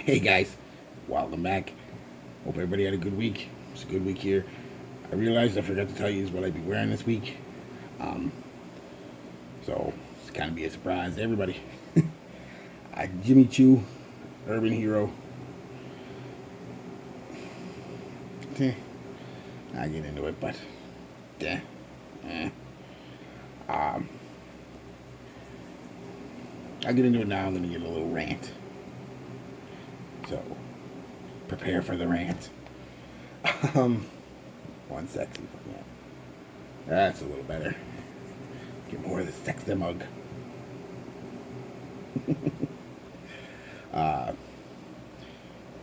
Hey guys, welcome back. Hope everybody had a good week. It's a good week here. I realized I forgot to tell you what I'd be wearing this week. Um, so it's kind of be a surprise to everybody. Jimmy Choo, Urban Hero. Eh, I get into it, but eh, eh. Um, I get into it now. I'm gonna get a little rant. So prepare for the rant. Um, one sexy. Yeah, that's a little better. Get more of the sex mug.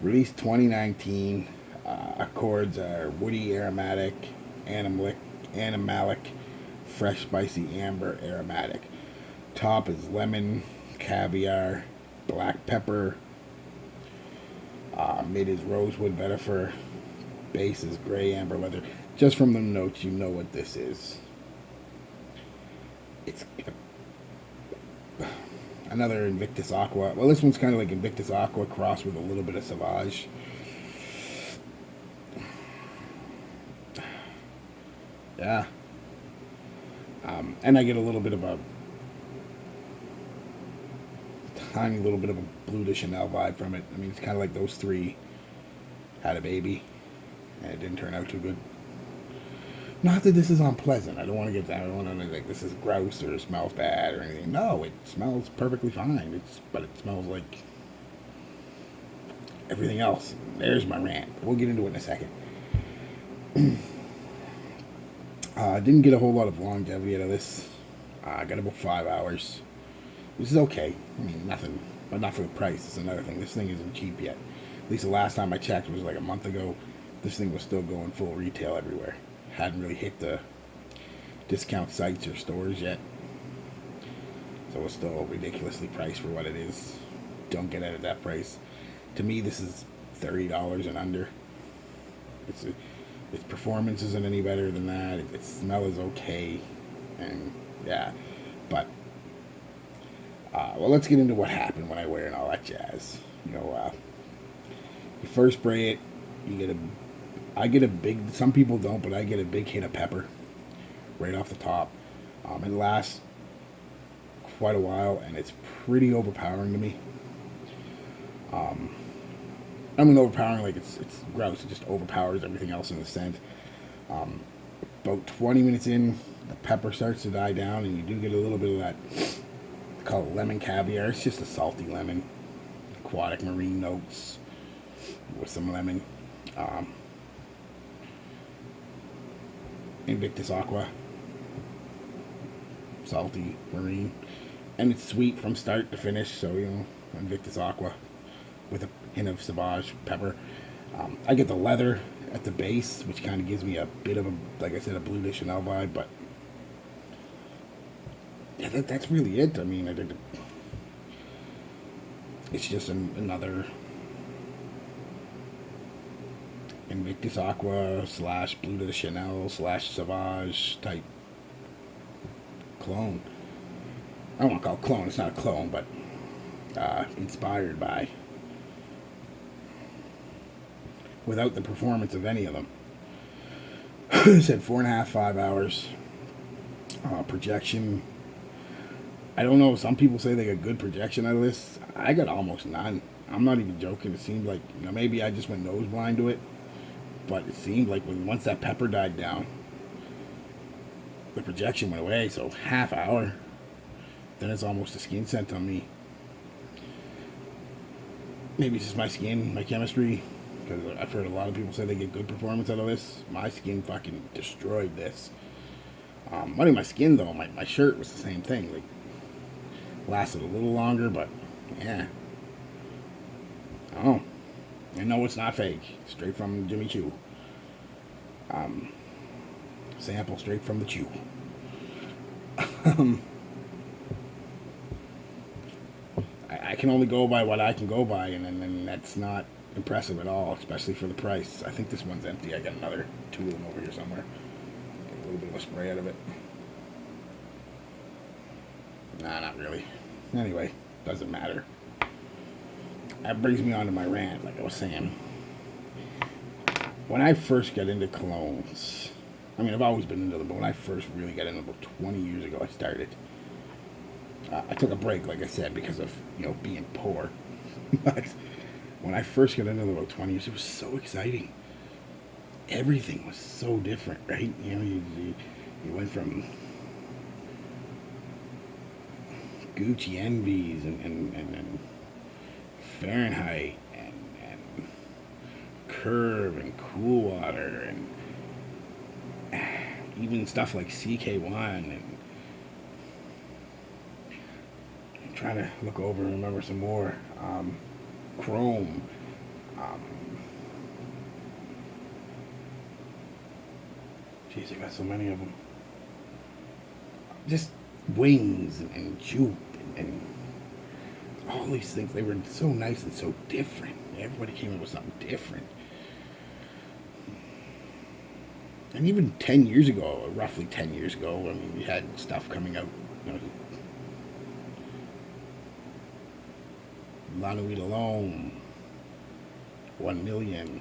Released 2019. Accords are woody, aromatic, animalic, fresh, spicy, amber, aromatic. Top is lemon, caviar, black pepper. Mid is rosewood vetiver. Base is gray amber leather. Just from the notes, you know what this is. It's another Invictus Aqua. Well, this one's kind of like Invictus Aqua crossed with a little bit of Sauvage. Yeah. And I get a little bit of a tiny little bit of a Blue de Chanel vibe from it. I mean, it's kind of like those three had a baby, and it didn't turn out too good. Not that this is unpleasant. I don't want to get that. I don't want to like this is gross or smells bad or anything. No, it smells perfectly fine. But it smells like everything else. There's my rant. We'll get into it in a second. Didn't get a whole lot of longevity out of this. I got about 5 hours. This is okay. I mean, nothing, but not for the price. It's another thing. This thing isn't cheap yet. At least the last time I checked was like a month ago. This thing was still going full retail everywhere. Hadn't really hit the discount sites or stores yet. So it's still ridiculously priced for what it is. Don't get it at that price. To me, this is $30 and under. Its performance isn't any better than that. Its smell is okay, and yeah, but well, let's get into what happened when I wear it and all that jazz. You first spray it, you get a. I get a big. Some people don't, but I get a big hit of pepper right off the top. It lasts quite a while, and it's pretty overpowering to me. I mean, overpowering like it's gross. It just overpowers everything else in the scent. About 20 minutes in, the pepper starts to die down, and you do get a little bit of that. They call it lemon caviar. It's just a salty lemon, aquatic marine notes with some lemon. Um, Invictus Aqua, salty marine, and it's sweet from start to finish. So Invictus Aqua with a hint of Sauvage pepper. I get the leather at the base, which kind of gives me a bit of a, like I said, a Blue de Chanel vibe. But yeah, that's really it. I mean, it's just another Invictus Aqua / Blue de Chanel / Sauvage type clone. I don't want to call it clone. It's not a clone, but inspired by. Without the performance of any of them. I said 4.5, 5 hours. Projection. I don't know. Some people say they got good projection out of this. I got almost none. I'm not even joking. It seemed like maybe I just went nose blind to it, but it seemed like once that pepper died down, the projection went away. So half hour, then it's almost a skin scent on me. Maybe it's just my skin, my chemistry. Because I've heard a lot of people say they get good performance out of this. My skin fucking destroyed this. Not even my skin though. My shirt was the same thing. Like lasted a little longer, but yeah. Oh, I know it's not fake. Straight from Jimmy Choo. Sample straight from the Choo. I can only go by what I can go by, and that's not impressive at all, especially for the price. I think this one's empty. I got another 2 of them over here somewhere. Get a little bit of a spray out of it. Nah, not really. Anyway, doesn't matter. that brings me on to my rant, like I was saying. When I first got into colognes, I mean, I've always been into them, but when I first really got into them, about 20 years ago, I started. I took a break, like I said, because of, being poor. But when I first got into them about 20 years, it was so exciting. Everything was so different, right? You went from Gucci Envies and Fahrenheit and Curve and Cool Water and even stuff like CK1 and I'm trying to look over and remember some more. Chrome. Jeez, I got so many of them. Just Wings and Choo and all these things. They were so nice and so different. Everybody came up with something different. And even 10 years ago, roughly 10 years ago, I mean, we had stuff coming out. La Nuit Alone, 1 Million,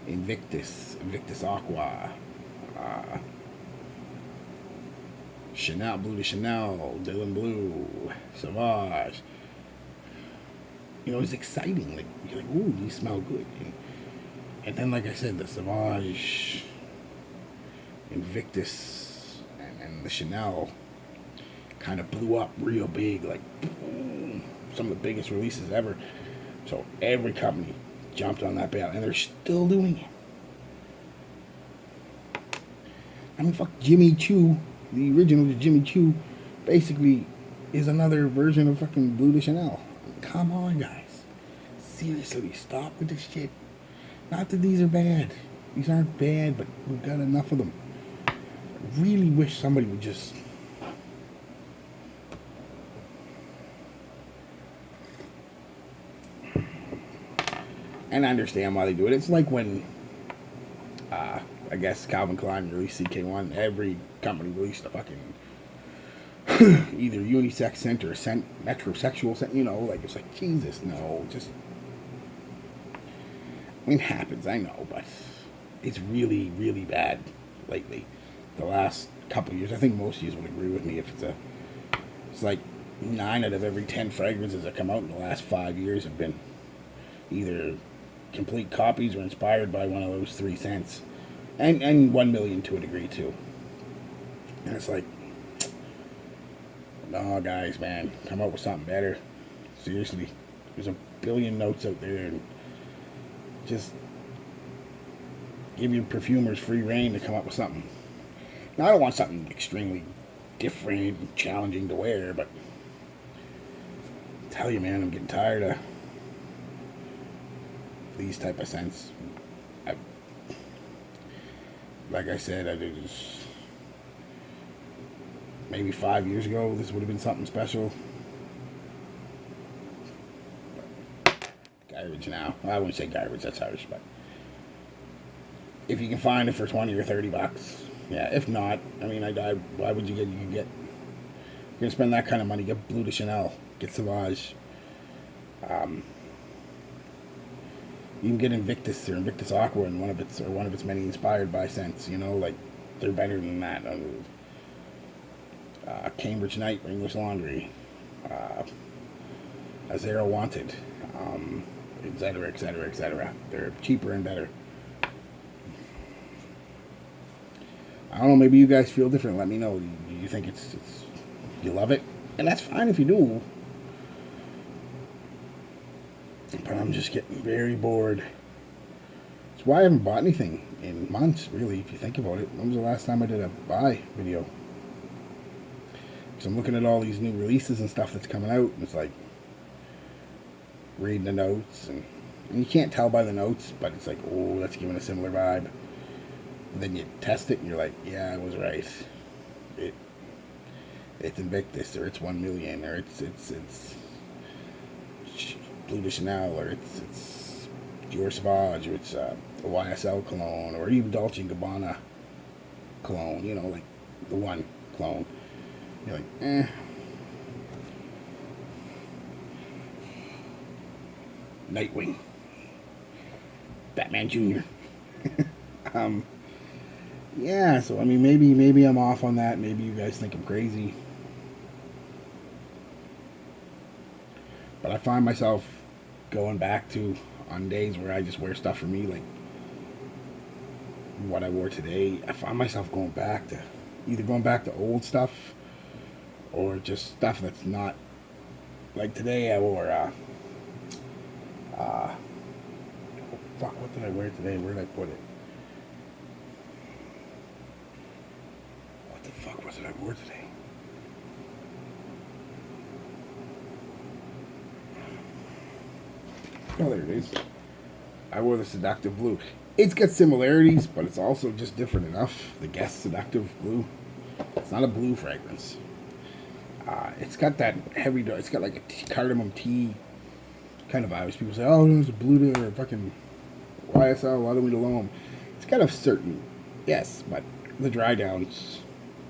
Invictus Aqua, Chanel, Blue de Chanel, Dylan Blue, Sauvage. It's exciting. Like, you're like, ooh, these smell good. And then, like I said, the Sauvage, Invictus, and the Chanel kind of blew up real big. Like, boom, some of the biggest releases ever. So every company jumped on that band, and they're still doing it. I mean, fuck, Jimmy Choo, the original Jimmy Choo, basically is another version of fucking Blue de Chanel. Come on, guys. Seriously, stop with this shit. Not that these are bad. These aren't bad, but we've got enough of them. I really wish somebody would just... And I understand why they do it. It's like when, I guess, Calvin Klein released CK1. Every company released a fucking either unisex scent or a scent, metrosexual scent. Like, it's like, Jesus, no. Just, I mean, it happens, I know, but it's really, really bad lately. The last couple of years, I think most of you would agree with me. It's like 9 out of every 10 fragrances that come out in the last 5 years have been either complete copies or inspired by one of those 3 scents, and 1 million to a degree too. And it's like, no, guys, man, come up with something better. Seriously, there's a billion notes out there, and just give your perfumers free reign to come up with something. Now, I don't want something extremely different and challenging to wear, but I tell you, man, I'm getting tired of these type of scents. Like I said, I did just maybe 5 years ago, this would have been something special. Garbage now. Well, I wouldn't say garbage, that's harsh, but if you can find it for 20 or 30 bucks, yeah. If not, I mean, why would you get? You're gonna spend that kind of money. Get Blue de Chanel, get Sauvage. You can get Invictus or Invictus Aqua and one of its many inspired by scents. Like, they're better than that. Cambridge Night, English Laundry, Azera Wanted, etc., etc., etc. They're cheaper and better. I don't know. Maybe you guys feel different. Let me know. You think it's you love it, and that's fine if you do. But I'm just getting very bored. That's why I haven't bought anything in months, really, if you think about it. When was the last time I did a buy video? Because I'm looking at all these new releases and stuff that's coming out, and it's like reading the notes, and you can't tell by the notes, but it's like, oh, that's giving a similar vibe. And then you test it, and you're like, yeah, I was right. It's Invictus, or it's 1 million, or it's Blue de Chanel, or it's Dior Sauvage, or it's a YSL cologne, or even Dolce & Gabbana cologne, like the one clone. You're like, eh. Nightwing. Batman Jr. Yeah, so I mean, maybe I'm off on that. Maybe you guys think I'm crazy. But I find myself going back to, on days where I just wear stuff for me, like what I wore today. I find myself going back to, either going back to old stuff or just stuff that's not, like today I wore, oh fuck, what did I wear today? Where did I put it? What the fuck was it I wore today? Oh, there it is. I wore the Seductive Blue. It's got similarities, but it's also just different enough. The Guess Seductive Blue. It's not a blue fragrance. It's got that heavy, it's got like a cardamom tea kind of vibes. People say, oh, there's a blue to fucking YSL, Eau de L'Homme. It's got a certain, yes, but the dry down's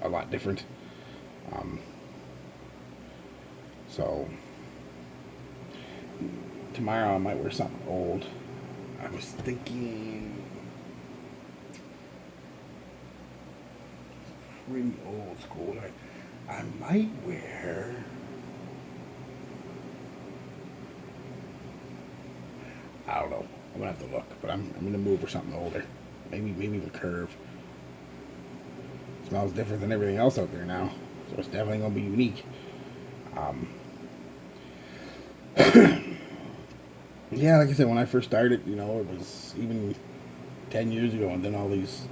a lot different. So tomorrow I might wear something old. I was thinking pretty old school. I might wear, I don't know. I'm gonna have to look, but I'm gonna move for something older. Maybe even Curve. It smells different than everything else out there now, so it's definitely gonna be unique. Yeah, like I said, when I first started, you know, it was even 10 years ago, and then all these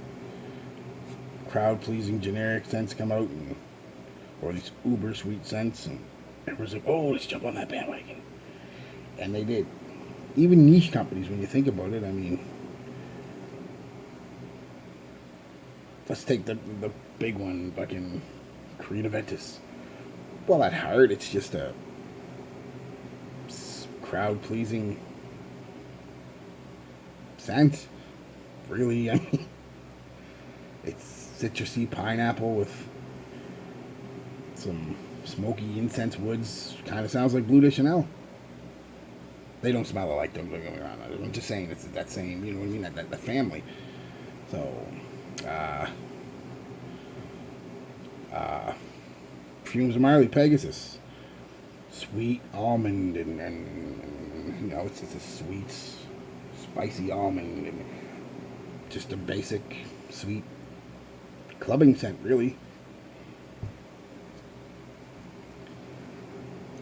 crowd-pleasing generic scents come out, and, or these uber sweet scents, and everyone's like, oh, let's jump on that bandwagon. And they did. Even niche companies, when you think about it, I mean, let's take the big one, fucking Creed Aventus. Well, at heart, it's just a crowd-pleasing scent. Really, I mean, it's citrusy pineapple with some smoky incense woods. Kind of sounds like Bleu de Chanel. They don't smell alike, don't get me wrong. I'm just saying it's that same, you know what I mean, that family. So, Fumes of Marley Pegasus. Sweet almond and you know, it's a sweet, spicy almond and just a basic sweet clubbing scent, really.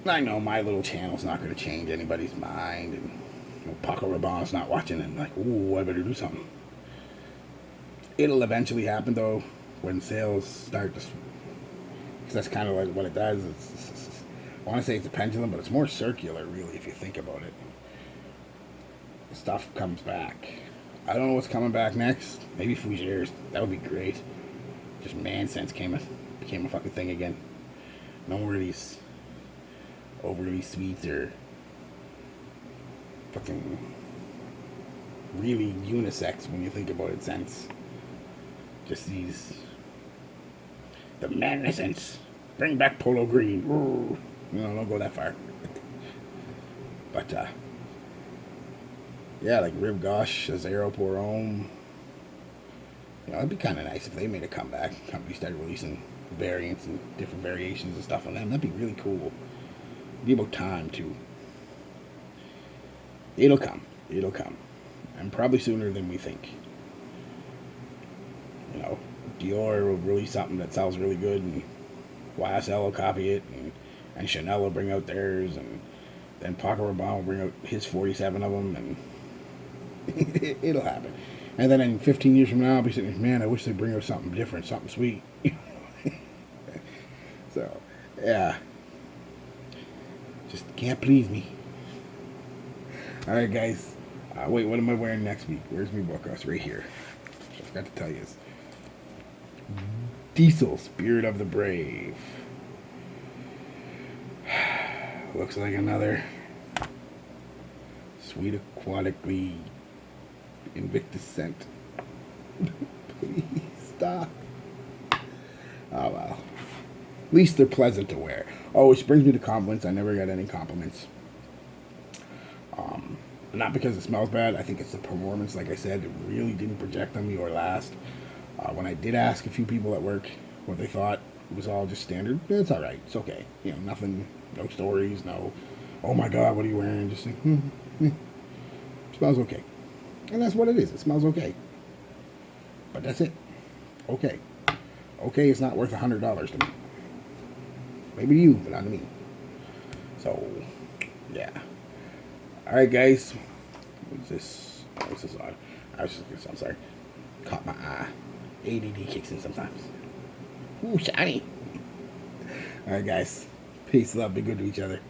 I know my little channel's not going to change anybody's mind, and you know, Paco Rabanne's not watching and like, ooh, I better do something. It'll eventually happen though, when sales start to, because that's kind of like what it does. I want to say it's a pendulum, but it's more circular, really, if you think about it. Stuff comes back. I don't know what's coming back next. Maybe Fougères. That would be great. Just man sense became a fucking thing again. No more of these overly sweet or fucking really unisex when you think about it scents. Just these, the madness scents. Bring back Polo Green. Ooh. No, don't go that far. But yeah, like Rive Gauche, Zero Pour Homme. You know, it'd be kind of nice if they made a comeback. Companies started releasing variants and different variations and stuff on them. That'd be really cool. It'd be about time too. It'll come. It'll come. And probably sooner than we think. You know, Dior will release something that sells really good, and YSL will copy it, and Chanel will bring out theirs, and then Paco Rabanne will bring out his 47 of them, and it'll happen. And then in 15 years from now, I'll be sitting, man, I wish they'd bring out something different, something sweet. So, yeah. Just can't please me. All right, guys. Wait, what am I wearing next week? Where's my book? Oh, it's right here. I forgot to tell you this. Diesel, Spirit of the Brave. Looks like another sweet aquatically Invictus scent. Please stop. Oh well. At least they're pleasant to wear. Oh, which brings me to compliments. I never got any compliments. Not because it smells bad. I think it's the performance. Like I said, it really didn't project on me or last. When I did ask a few people at work what they thought, it was all just standard. It's all right. It's okay. You know, nothing, no stories, no, oh my God, what are you wearing? Just like, smells okay. And that's what it is. It smells okay. But that's it. Okay. Okay, it's not worth $100 to me. Maybe to you, but not to me. So, yeah. All right, guys. What's this? What's this on? I'm sorry. Caught my eye. ADD kicks in sometimes. Ooh, shiny. All right, guys. Peace, love, be good to each other.